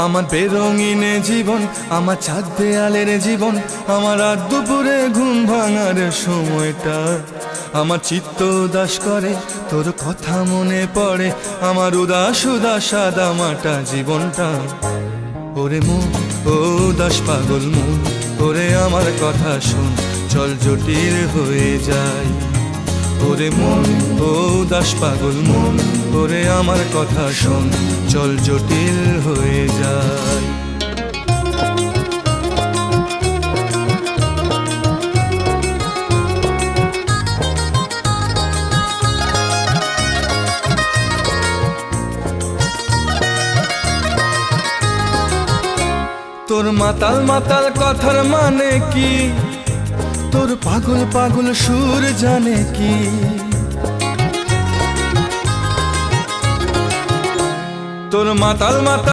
আমার বেরঙিনে জীবন, আমার চাঁদ দেয়ালের জীবন, আমার রাত দুপুরে ঘুম ভাঙার সময়টা। আমার চিত্ত উদাস করে, তোর কথা মনে পড়ে, আমার উদাস উদাস সাদা মাটা জীবনটা। ওরে মন, ও উদাস পাগল মন, ওরে আমার কথা শোন, চল জটিল হয়ে যায়। ওরে মন, ও উদাস পাগল মন, ওরে আমার কথা শোন, চল জটিল হয়ে যায়। তোর মাতাল মাতাল কথার মানে কি, তোর পাগল পাগল সুর জানে কি? তোর মাতাল মাতাল